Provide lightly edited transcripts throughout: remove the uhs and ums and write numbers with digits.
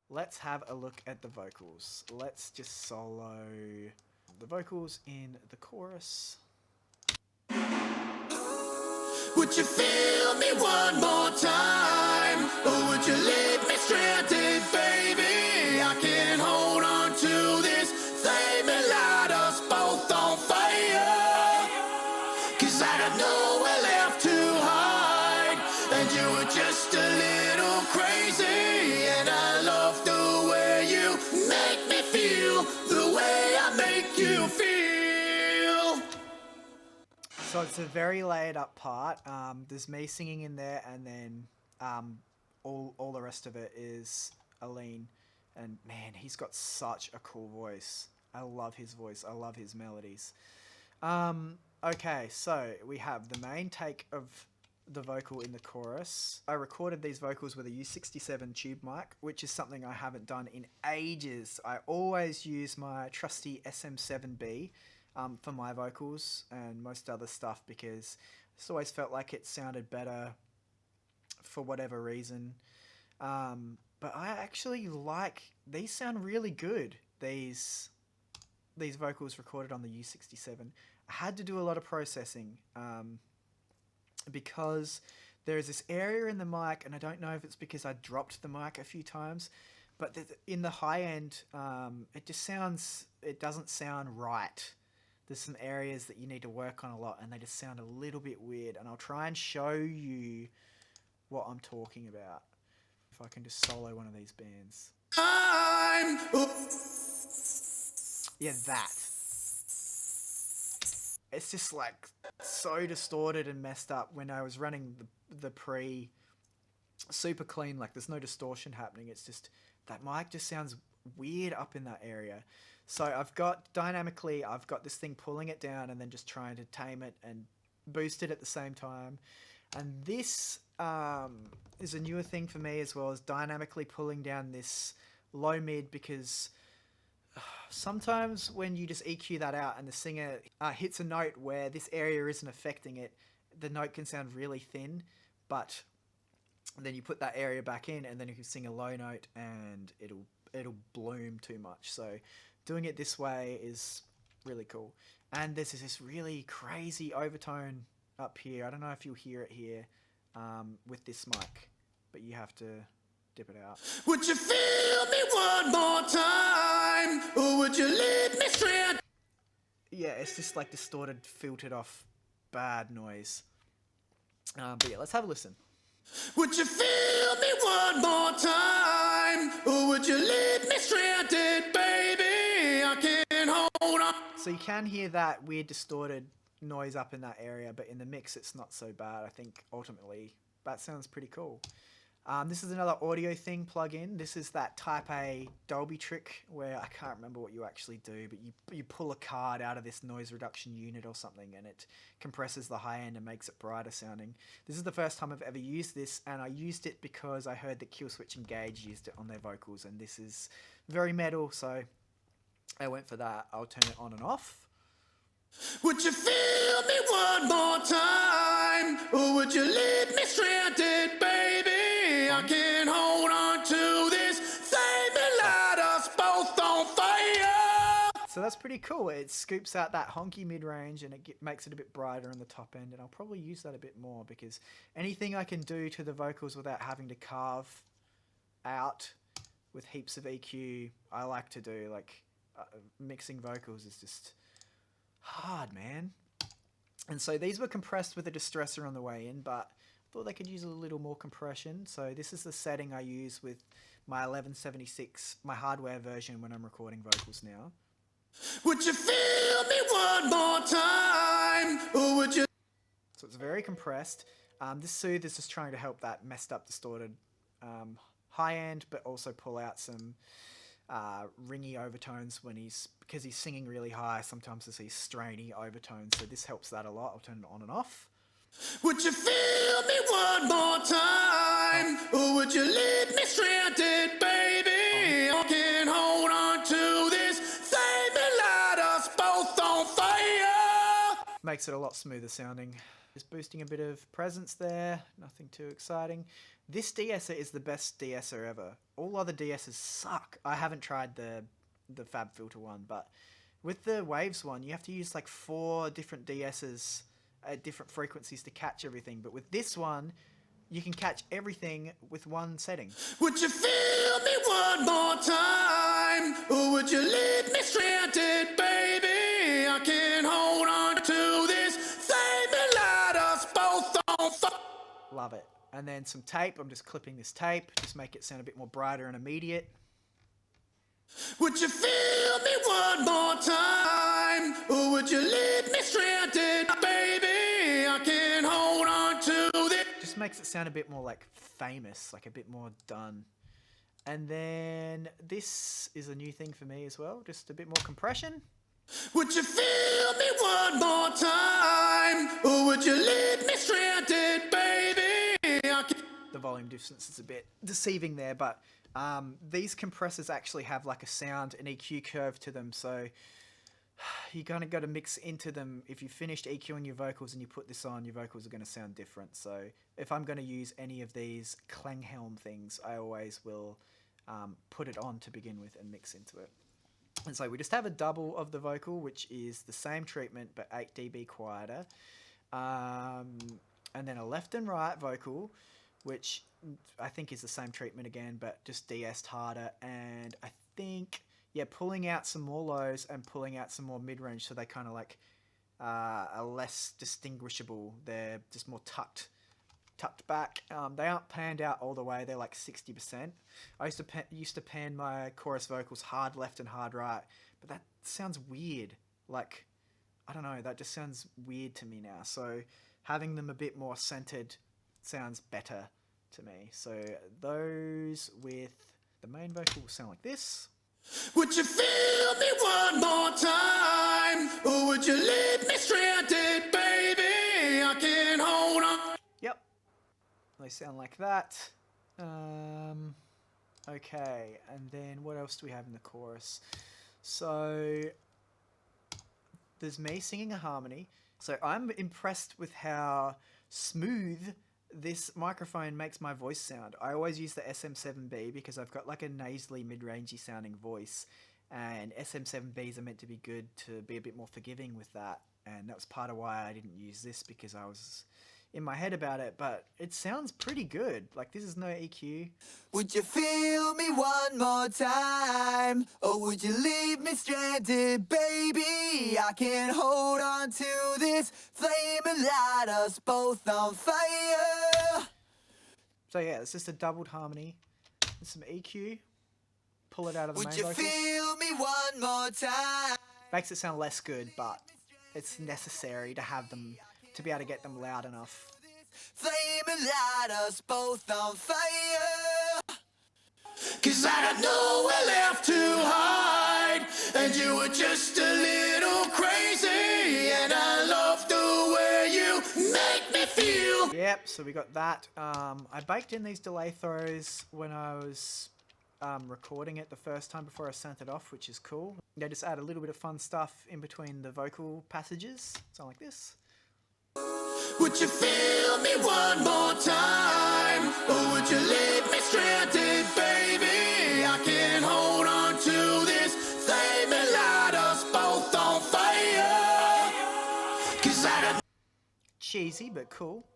let's have a look at the vocals. Let's just solo the vocals in the chorus. Would you feel me one more time? Or would you leave me stranded, baby? I can't hold on to this flame and light us both on fire. Cause I got nowhere left to hide. And you were just a little crazy. And I love the way you make me feel, the way I make you feel. So it's a very layered up part. There's me singing in there, and then all the rest of it is Aline. And man, he's got such a cool voice. I love his voice. I love his melodies. Okay, so we have the main take of the vocal in the chorus. I recorded these vocals with a U67 tube mic, which is something I haven't done in ages. I always use my trusty SM7B. For my vocals and most other stuff, because I just always felt like it sounded better for whatever reason. But I actually like, these sound really good, these vocals recorded on the U67. I had to do a lot of processing because there is this area in the mic, and I don't know if it's because I dropped the mic a few times, but in the high end, it doesn't sound right. There's some areas that you need to work on a lot, and they just sound a little bit weird. And I'll try and show you what I'm talking about. If I can just solo one of these bands. Yeah, that. It's just like so distorted and messed up. When I was running the pre super clean, like there's no distortion happening. It's just that mic just sounds weird up in that area. So I've got this thing pulling it down and then just trying to tame it and boost it at the same time. And this is a newer thing for me, as well as dynamically pulling down this low mid, because sometimes when you just EQ that out and the singer hits a note where this area isn't affecting it, the note can sound really thin, but then you put that area back in and then you can sing a low note and it'll bloom too much. So doing it this way is really cool. And there's this really crazy overtone up here. I don't know if you'll hear it here with this mic, but you have to dip it out. Would you feel me one more time? Or would you leave me stranded? Yeah, it's just like distorted, filtered off bad noise. But yeah, let's have a listen. Would you feel me one more time? Or would you leave me stranded, baby? I can't hold on. So you can hear that weird distorted noise up in that area, but in the mix it's not so bad. I think ultimately that sounds pretty cool. This is another audio thing plug-in. This is that Type A Dolby trick where I can't remember what you actually do, but you pull a card out of this noise reduction unit or something, and it compresses the high end and makes it brighter sounding. This is the first time I've ever used this, and I used it because I heard that Killswitch Engage used it on their vocals, and this is very metal, so I went for that. I'll turn it on and off. Would you feel me one more time? Or would you leave me stranded, baby? I can't hold on to this flame and light us both on fire. So that's pretty cool. It scoops out that honky mid-range and it makes it a bit brighter on the top end, and I'll probably use that a bit more, because anything I can do to the vocals without having to carve out with heaps of EQ, I like to do. Like mixing vocals is just hard, man. And so these were compressed with a distressor on the way in, but I thought they could use a little more compression. So this is the setting I use with my 1176, my hardware version, when I'm recording vocals now. Would you feel me one more time? Or would you? So it's very compressed. This soothe is just trying to help that messed up, distorted high end, but also pull out some ringy overtones because he's singing really high. Sometimes there's these strainy overtones, so this helps that a lot. I'll turn it on and off. Would you feel me one more time? Or would you leave me stranded, baby? I can't Makes it a lot smoother sounding. Just boosting a bit of presence there, nothing too exciting. This de-esser is the best de-esser ever. All other de-essers suck. I haven't tried the FabFilter one, but with the Waves one, you have to use like 4 different de-essers at different frequencies to catch everything. But with this one, you can catch everything with one setting. Would you feel me one more time? Or would you leave me stranded, baby? I can't hold on to this flame and light us both on fire. Love it. And then some tape. I'm just clipping this tape. Just make it sound a bit more brighter and immediate. Would you feel me one more time? Or would you leave me stranded, baby? I can't hold on to this. Just makes it sound a bit more like famous, like a bit more done. And then this is a new thing for me as well. Just a bit more compression. Would you feel me one more time? Or would you leave me stranded, baby? The volume distance is a bit deceiving there, but these compressors actually have like a sound, an EQ curve to them, so you're going to got to mix into them. If you finished EQing your vocals and you put this on, your vocals are going to sound different. So if I'm going to use any of these Klanghelm things, I always will put it on to begin with and mix into it. And so we just have a double of the vocal, which is the same treatment but 8 dB quieter. And then a left and right vocal, which I think is the same treatment again, but just de-essed harder. And I think, yeah, pulling out some more lows and pulling out some more mid-range, so they kind of like are less distinguishable. They're just more tucked back. They aren't panned out all the way. They're like 60%. I used to pan my chorus vocals hard left and hard right, but that sounds weird. Like, I don't know, that just sounds weird to me now. So having them a bit more centered sounds better to me. So those with the main vocal will sound like this. Would you feel me one more time? Or would you leave me stranded, baby? I can't hold on. Yep. They sound like that. Okay, and then what else do we have in the chorus? So there's me singing a harmony. So I'm impressed with how smooth this microphone makes my voice sound. I always use the SM7B because I've got like a nasally mid-rangey sounding voice, and SM7Bs are meant to be good to be a bit more forgiving with that, and that was part of why I didn't use this, because I was in my head about it, but it sounds pretty good. Like, this is no EQ. Would you feel me one more time? Or would you leave me stranded, baby? I can't hold on to this flame and light us both on fire. So yeah, it's just a doubled harmony and some EQ. Pull it out of the Would main you vocals. feel me one more time? Makes it sound less good, but it's necessary to have them, to be able to get them loud enough. Flame and light us both on fire. 'Cause I got nowhere left to hide, and you were just a little crazy, and I love the way you make me feel. Yep, so we got that. I baked in these delay throws when I was recording it the first time before I sent it off, which is cool. They just add a little bit of fun stuff in between the vocal passages. Sound like this. Would you feel me one more time? Or would you leave me stranded, baby? I can't hold on to this flame and light us both on fire. 'Cause I got Cheesy, but cool.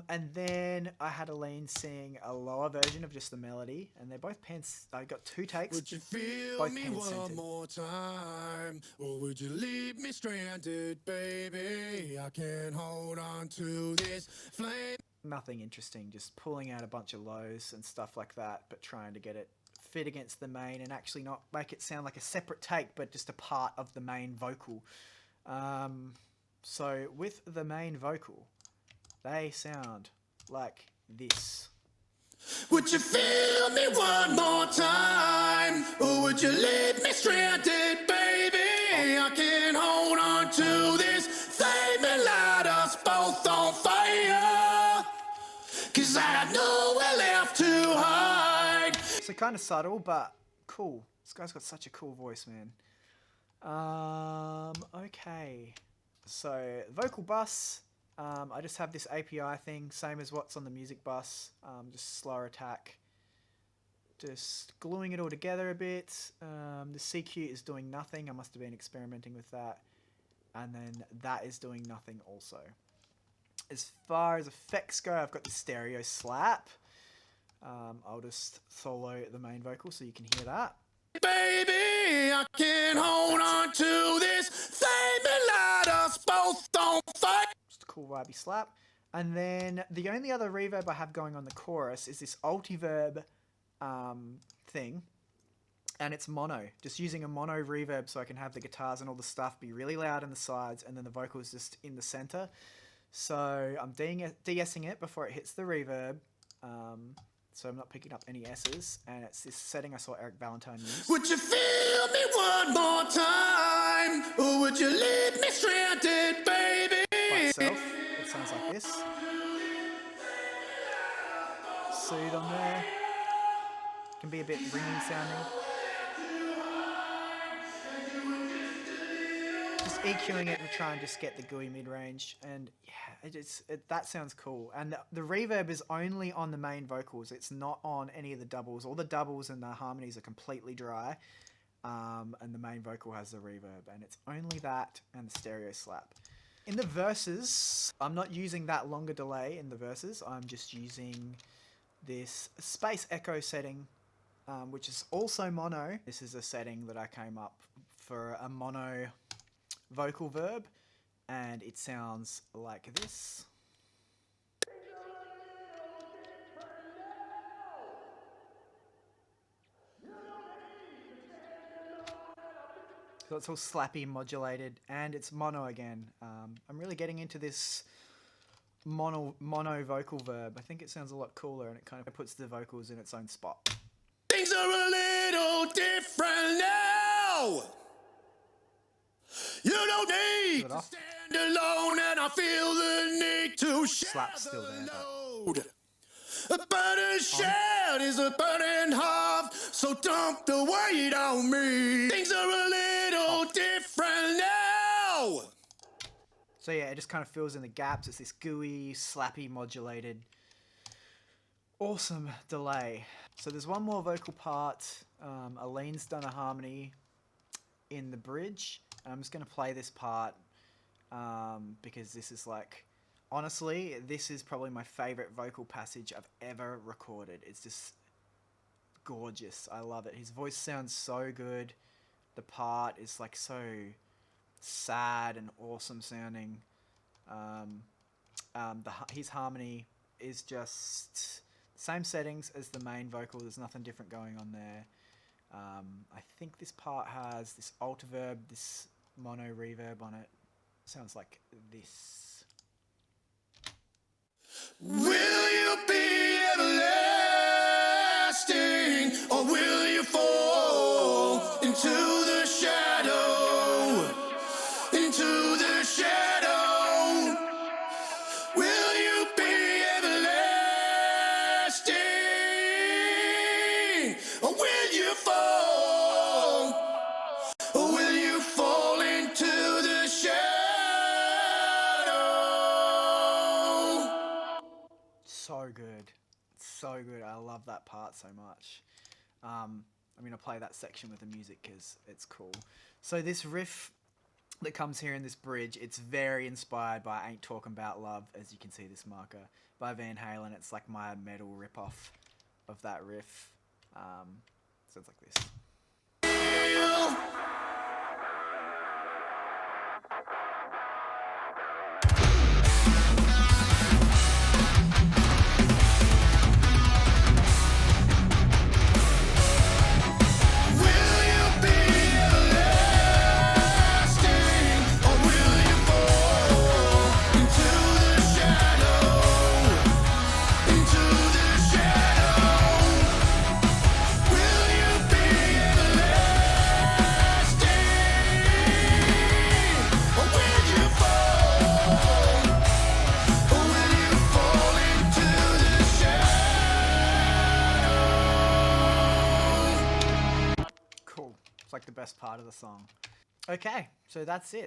And then I had Aline sing a lower version of just the melody, and they're both pans. I got 2 takes. Would you feel both me pan-centered. one more time? Or would you leave me stranded, baby? I can't hold on to this flame. Nothing interesting, just pulling out a bunch of lows and stuff like that, but trying to get it fit against the main and actually not make it sound like a separate take, but just a part of the main vocal. So with the main vocal, they sound like this. Would you feel me one more time? Or would you leave me stranded, baby? I can't hold on to this flame and light us both on fire. 'Cause I got nowhere left to hide. So kind of subtle, but cool. This guy's got such a cool voice, man. Okay. So vocal bus, I just have this API thing, same as what's on the music bus, just slower attack. Just gluing it all together a bit. The CQ is doing nothing. I must have been experimenting with that. And then that is doing nothing also. As far as effects go, I've got the stereo slap. I'll just solo the main vocal so you can hear that. Baby, I can't hold on to this. They may light us both on fire. Just a cool vibey slap. And then the only other reverb I have going on the chorus is this Altiverb thing, and it's mono, just using a mono reverb so I can have the guitars and all the stuff be really loud in the sides and then the vocals just in the center. So I'm de-essing it before it hits the reverb, so I'm not picking up any S's, and it's this setting I saw Eric Valentine use. Would you feel me one more time, or would you leave me stranded, baby? By itself, it sounds like this. Soothe on there. Can be a bit ringing sounding. Just EQing it and try and just get the gooey mid-range, and yeah, that sounds cool. And the reverb is only on the main vocals, it's not on any of the doubles. All the doubles and the harmonies are completely dry, and the main vocal has the reverb, and it's only that and the stereo slap. In the verses, I'm not using that longer delay in the verses, I'm just using this space echo setting, which is also mono. This is a setting that I came up for a mono vocal verb, and it sounds like this. So it's all slappy, modulated, and it's mono again. I'm really getting into this mono vocal verb. I think it sounds a lot cooler, and it kind of puts the vocals in its own spot. Things are a little different now. You don't need to stand alone, and I feel the need to share Slap's still there, the load. A burden shared is a burden half, so dump the weight on me. Things are a little different now. So yeah, it just kind of fills in the gaps. It's this gooey, slappy, modulated, awesome delay. So there's one more vocal part. Aline's done a harmony in the bridge. I'm just going to play this part because this is like, honestly, this is probably my favorite vocal passage I've ever recorded. It's just gorgeous. I love it. His voice sounds so good. The part is like so sad and awesome sounding. His harmony is just same settings as the main vocal. There's nothing different going on there. I think this part has this Altiverb, this mono reverb on it. Sounds like this. Will you be everlasting, or will you fall into the shadow? Into the shadow. Will you be everlasting, or will you fall? Or will you fall into the shadow? So good. So good. I love that part so much. I'm going to play that section with the music because it's cool. So this riff that comes here in this bridge, it's very inspired by Ain't Talking About Love, as you can see this marker, by Van Halen. It's like my metal rip-off of that riff. Sounds like this. Cool. It's like the best part of the song. Okay, so that's it.